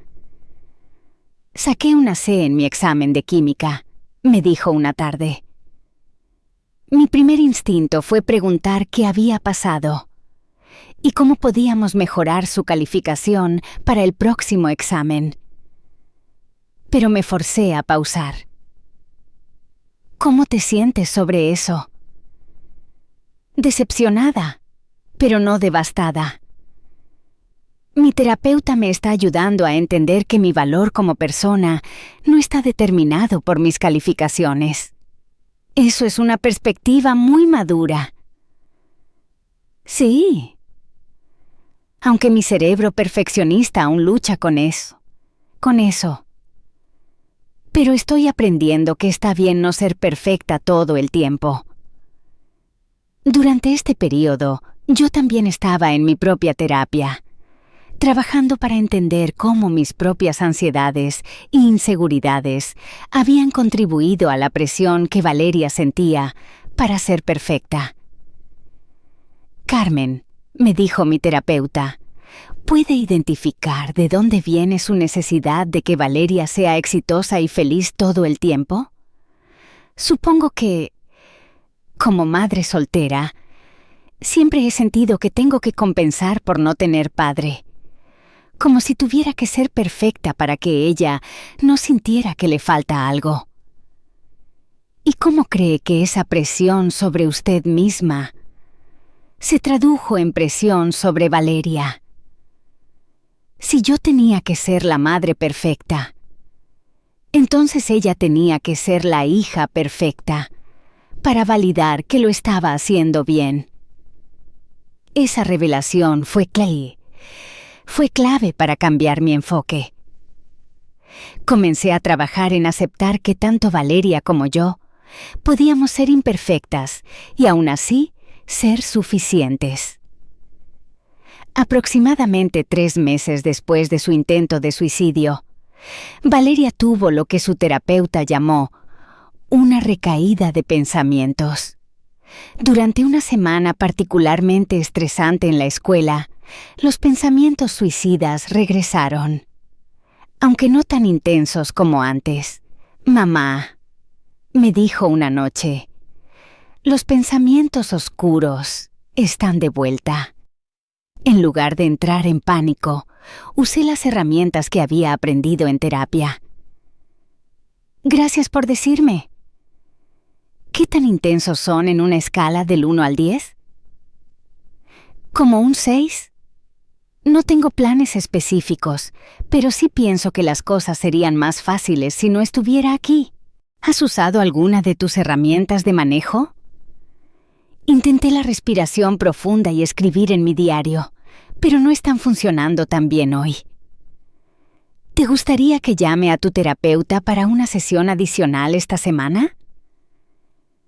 «Saqué una C en mi examen de química», me dijo una tarde. Mi primer instinto fue preguntar qué había pasado y cómo podíamos mejorar su calificación para el próximo examen. Pero me forcé a pausar. «¿Cómo te sientes sobre eso?» «Decepcionada, pero no devastada. Mi terapeuta me está ayudando a entender que mi valor como persona no está determinado por mis calificaciones. Eso es una perspectiva muy madura». «Sí. Aunque mi cerebro perfeccionista aún lucha con eso. Pero estoy aprendiendo que está bien no ser perfecta todo el tiempo». Durante este periodo, yo también estaba en mi propia terapia, trabajando para entender cómo mis propias ansiedades e inseguridades habían contribuido a la presión que Valeria sentía para ser perfecta. «Carmen», me dijo mi terapeuta, ¿puede identificar de dónde viene su necesidad de que Valeria sea exitosa y feliz todo el tiempo? Supongo que, como madre soltera, siempre he sentido que tengo que compensar por no tener padre, como si tuviera que ser perfecta para que ella no sintiera que le falta algo. ¿Y cómo cree que esa presión sobre usted misma se tradujo en presión sobre Valeria? Si yo tenía que ser la madre perfecta, entonces ella tenía que ser la hija perfecta para validar que lo estaba haciendo bien. Esa revelación fue clave para cambiar mi enfoque. Comencé a trabajar en aceptar que tanto Valeria como yo podíamos ser imperfectas y aún así ser suficientes. Aproximadamente 3 meses después de su intento de suicidio, Valeria tuvo lo que su terapeuta llamó una recaída de pensamientos. Durante una semana particularmente estresante en la escuela, los pensamientos suicidas regresaron, aunque no tan intensos como antes. «Mamá», me dijo una noche, «los pensamientos oscuros están de vuelta». En lugar de entrar en pánico, usé las herramientas que había aprendido en terapia. «Gracias por decirme. ¿Qué tan intensos son en una escala del 1 al 10? ¿Como un 6? No tengo planes específicos, pero sí pienso que las cosas serían más fáciles si no estuviera aquí. ¿Has usado alguna de tus herramientas de manejo?» Intenté la respiración profunda y escribir en mi diario, pero no están funcionando tan bien hoy. ¿Te gustaría que llame a tu terapeuta para una sesión adicional esta semana?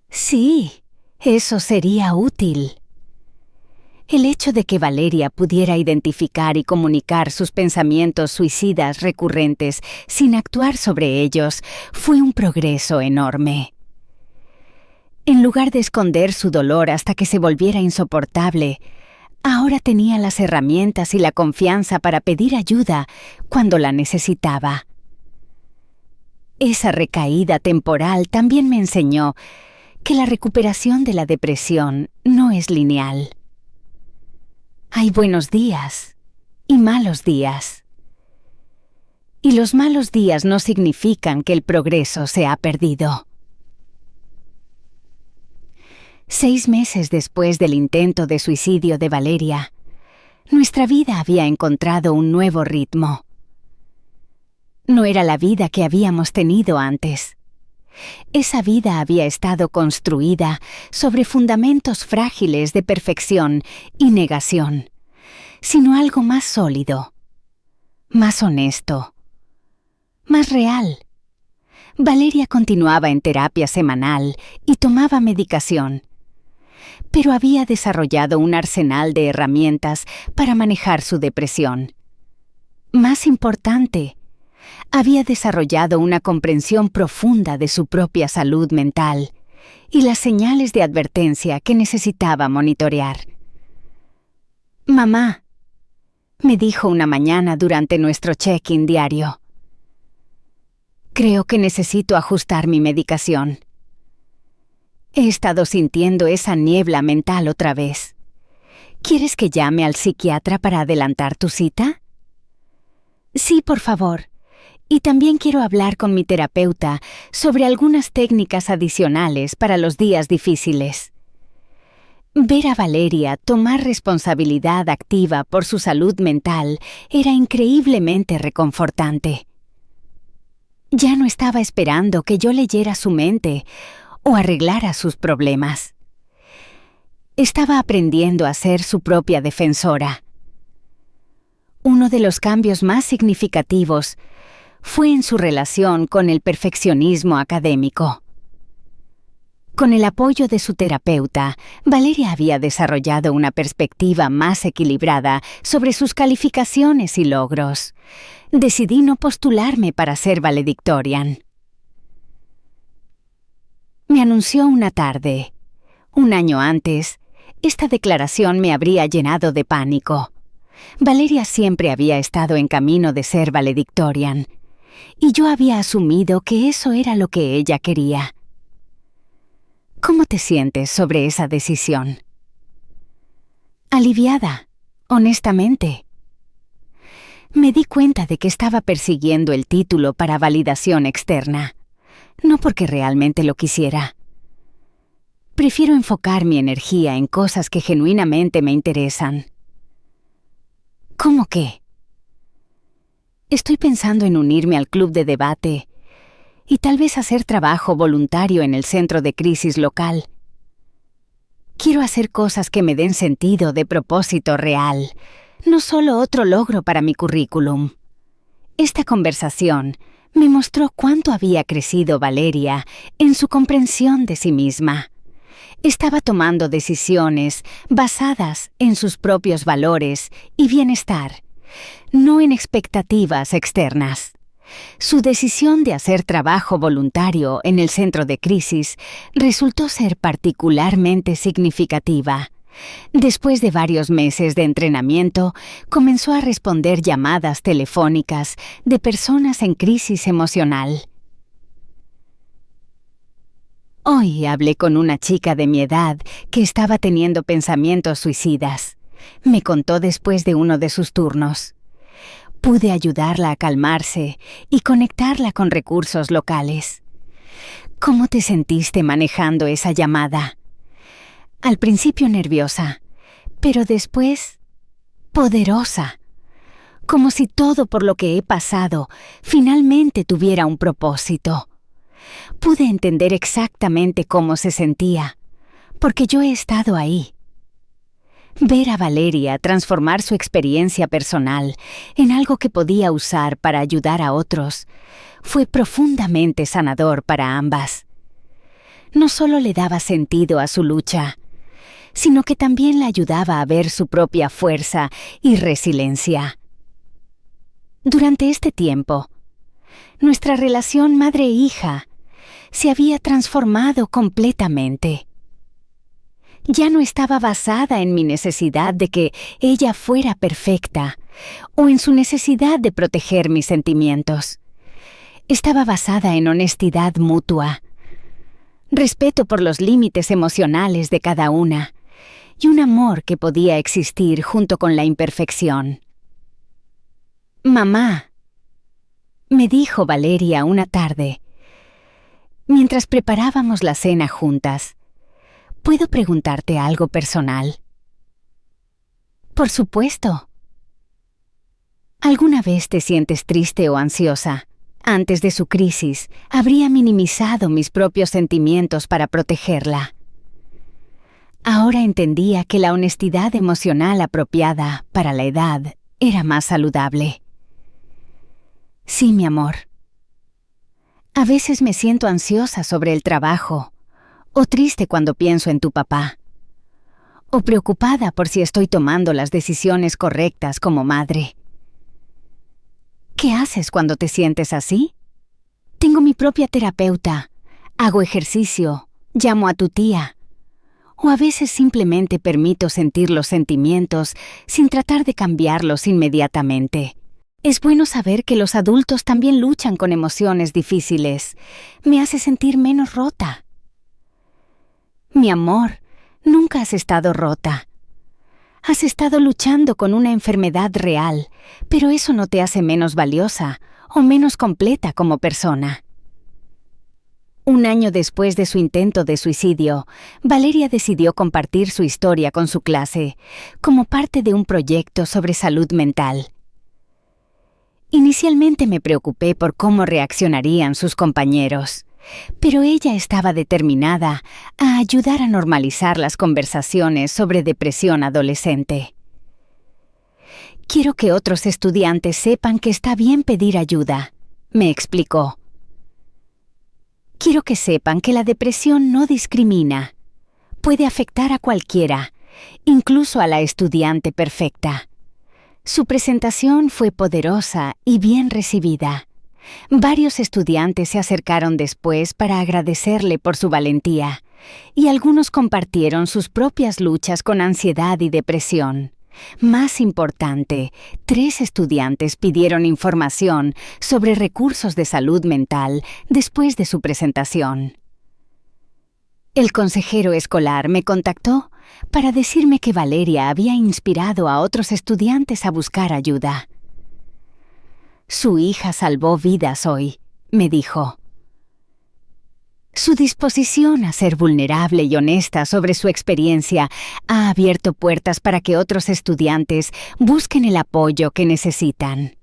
Sí, Eso sería útil. El hecho de que Valeria pudiera identificar y comunicar sus pensamientos suicidas recurrentes sin actuar sobre ellos fue un progreso enorme. En lugar de esconder su dolor hasta que se volviera insoportable, ahora tenía las herramientas y la confianza para pedir ayuda cuando la necesitaba. Esa recaída temporal también me enseñó que la recuperación de la depresión no es lineal. Hay buenos días y malos días. Y los malos días no significan que el progreso se ha perdido. 6 meses después del intento de suicidio de Valeria, nuestra vida había encontrado un nuevo ritmo. No era la vida que habíamos tenido antes. Esa vida había estado construida sobre fundamentos frágiles de perfección y negación, sino algo más sólido, más honesto, más real. Valeria continuaba en terapia semanal y tomaba medicación, pero había desarrollado un arsenal de herramientas para manejar su depresión. Más importante, había desarrollado una comprensión profunda de su propia salud mental y las señales de advertencia que necesitaba monitorear. «Mamá», me dijo una mañana durante nuestro check-in diario, «creo que necesito ajustar mi medicación. He estado sintiendo esa niebla mental otra vez. ¿Quieres que llame al psiquiatra para adelantar tu cita?» «Sí, por favor. Y también quiero hablar con mi terapeuta sobre algunas técnicas adicionales para los días difíciles». Ver a Valeria tomar responsabilidad activa por su salud mental era increíblemente reconfortante. Ya no estaba esperando que yo leyera su mente o arreglara sus problemas. Estaba aprendiendo a ser su propia defensora. Uno de los cambios más significativos fue en su relación con el perfeccionismo académico. Con el apoyo de su terapeuta, Valeria había desarrollado una perspectiva más equilibrada sobre sus calificaciones y logros. Decidí no postularme para ser valedictorian. Me anunció una tarde. Un año antes, esta declaración me habría llenado de pánico. Valeria siempre había estado en camino de ser valedictorian, y yo había asumido que eso era lo que ella quería. ¿Cómo te sientes sobre esa decisión? Aliviada, honestamente. Me di cuenta de que estaba persiguiendo el título para validación externa, no porque realmente lo quisiera. Prefiero enfocar mi energía en cosas que genuinamente me interesan. ¿Cómo qué? Estoy pensando en unirme al club de debate y tal vez hacer trabajo voluntario en el centro de crisis local. Quiero hacer cosas que me den sentido de propósito real, no solo otro logro para mi currículum. Esta conversación me mostró cuánto había crecido Valeria en su comprensión de sí misma. Estaba tomando decisiones basadas en sus propios valores y bienestar, no en expectativas externas. Su decisión de hacer trabajo voluntario en el centro de crisis resultó ser particularmente significativa. Después de varios meses de entrenamiento, comenzó a responder llamadas telefónicas de personas en crisis emocional. Hoy hablé con una chica de mi edad que estaba teniendo pensamientos suicidas. Me contó después de uno de sus turnos. Pude ayudarla a calmarse y conectarla con recursos locales. ¿Cómo te sentiste manejando esa llamada? Al principio nerviosa, pero después poderosa. Como si todo por lo que he pasado finalmente tuviera un propósito. Pude entender exactamente cómo se sentía, porque yo he estado ahí. Ver a Valeria transformar su experiencia personal en algo que podía usar para ayudar a otros fue profundamente sanador para ambas. no solo le daba sentido a su lucha, sino que también la ayudaba a ver su propia fuerza y resiliencia. Durante este tiempo, nuestra relación madre-hija se había transformado completamente. Ya no estaba basada en mi necesidad de que ella fuera perfecta o en su necesidad de proteger mis sentimientos. Estaba basada en honestidad mutua, respeto por los límites emocionales de cada una y un amor que podía existir junto con la imperfección. «Mamá», me dijo Valeria una tarde, mientras preparábamos la cena juntas, ¿puedo preguntarte algo personal? Por supuesto. ¿Alguna vez te sientes triste o ansiosa? Antes de su crisis, habría minimizado mis propios sentimientos para protegerla. Ahora entendía que la honestidad emocional apropiada para la edad era más saludable. Sí, mi amor. A veces me siento ansiosa sobre el trabajo, o triste cuando pienso en tu papá, o preocupada por si estoy tomando las decisiones correctas como madre. ¿Qué haces cuando te sientes así? Tengo mi propia terapeuta, hago ejercicio, llamo a tu tía, o a veces simplemente permito sentir los sentimientos sin tratar de cambiarlos inmediatamente. Es bueno saber que los adultos también luchan con emociones difíciles. Me hace sentir menos rota. Mi amor, nunca has estado rota. Has estado luchando con una enfermedad real, pero eso no te hace menos valiosa o menos completa como persona. Un año después de su intento de suicidio, Valeria decidió compartir su historia con su clase, como parte de un proyecto sobre salud mental. Inicialmente me preocupé por cómo reaccionarían sus compañeros, pero ella estaba determinada a ayudar a normalizar las conversaciones sobre depresión adolescente. Quiero que otros estudiantes sepan que está bien pedir ayuda, me explicó. Quiero que sepan que la depresión no discrimina. Puede afectar a cualquiera, incluso a la estudiante perfecta. Su presentación fue poderosa y bien recibida. Varios estudiantes se acercaron después para agradecerle por su valentía, y algunos compartieron sus propias luchas con ansiedad y depresión. Más importante, 3 estudiantes pidieron información sobre recursos de salud mental después de su presentación. El consejero escolar me contactó para decirme que Valeria había inspirado a otros estudiantes a buscar ayuda. Su hija salvó vidas hoy, me dijo. Su disposición a ser vulnerable y honesta sobre su experiencia ha abierto puertas para que otros estudiantes busquen el apoyo que necesitan.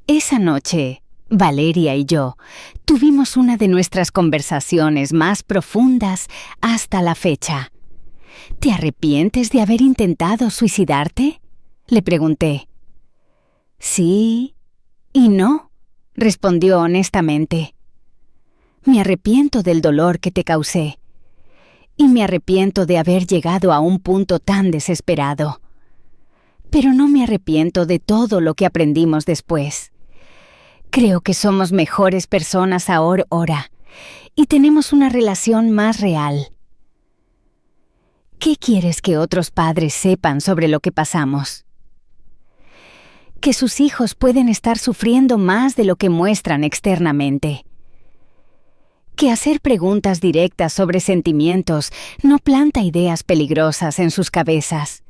Esa noche, Valeria y yo tuvimos una de nuestras conversaciones más profundas hasta la fecha. ¿Te arrepientes de haber intentado suicidarte?, le pregunté. Sí y no, respondió honestamente. Me arrepiento del dolor que te causé, y me arrepiento de haber llegado a un punto tan desesperado. Pero no me arrepiento de todo lo que aprendimos después. Creo que somos mejores personas ahora, y tenemos una relación más real. ¿Qué quieres que otros padres sepan sobre lo que pasamos? Que sus hijos pueden estar sufriendo más de lo que muestran externamente. Que hacer preguntas directas sobre sentimientos no planta ideas peligrosas en sus cabezas.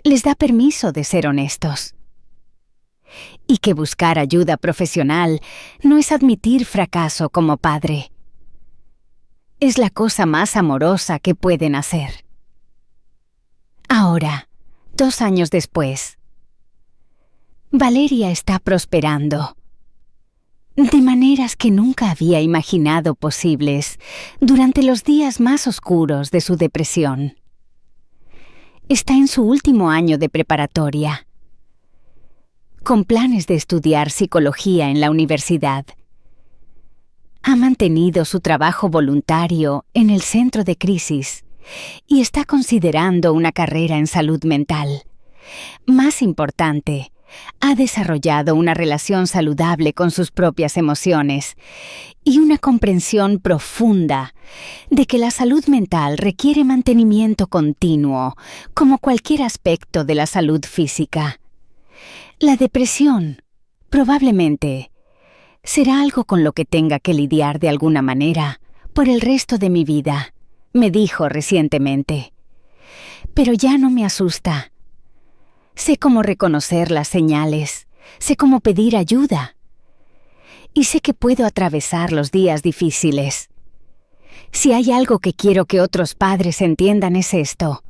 Les da permiso de ser honestos. Y que buscar ayuda profesional no es admitir fracaso como padre. Es la cosa más amorosa que pueden hacer. Ahora, 2 años después, Valeria está prosperando. De maneras que nunca había imaginado posibles durante los días más oscuros de su depresión. Está en su último año de preparatoria, con planes de estudiar psicología en la universidad. Ha mantenido su trabajo voluntario en el centro de crisis y está considerando una carrera en salud mental. Más importante, ha desarrollado una relación saludable con sus propias emociones y una comprensión profunda de que la salud mental requiere mantenimiento continuo, como cualquier aspecto de la salud física. La depresión, probablemente, será algo con lo que tenga que lidiar de alguna manera por el resto de mi vida, me dijo recientemente. Pero ya no me asusta. Sé cómo reconocer las señales, sé cómo pedir ayuda. Y sé que puedo atravesar los días difíciles. Si hay algo que quiero que otros padres entiendan es esto.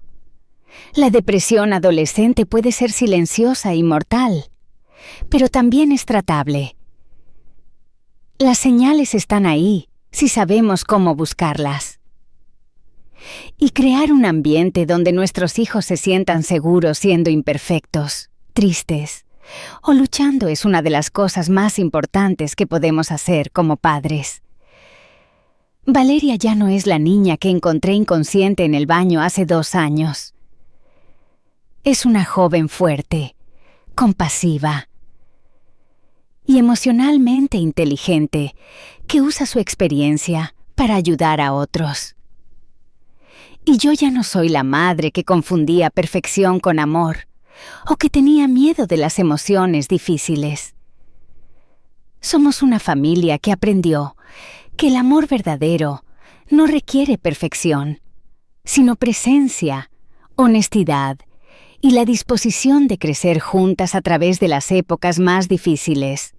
La depresión adolescente puede ser silenciosa y mortal, pero también es tratable. Las señales están ahí, si sabemos cómo buscarlas. Y crear un ambiente donde nuestros hijos se sientan seguros siendo imperfectos, tristes o luchando es una de las cosas más importantes que podemos hacer como padres. Valeria ya no es la niña que encontré inconsciente en el baño hace 2 años. Es una joven fuerte, compasiva y emocionalmente inteligente que usa su experiencia para ayudar a otros. Y yo ya no soy la madre que confundía perfección con amor o que tenía miedo de las emociones difíciles. Somos una familia que aprendió que el amor verdadero no requiere perfección, sino presencia, honestidad y la disposición de crecer juntas a través de las épocas más difíciles.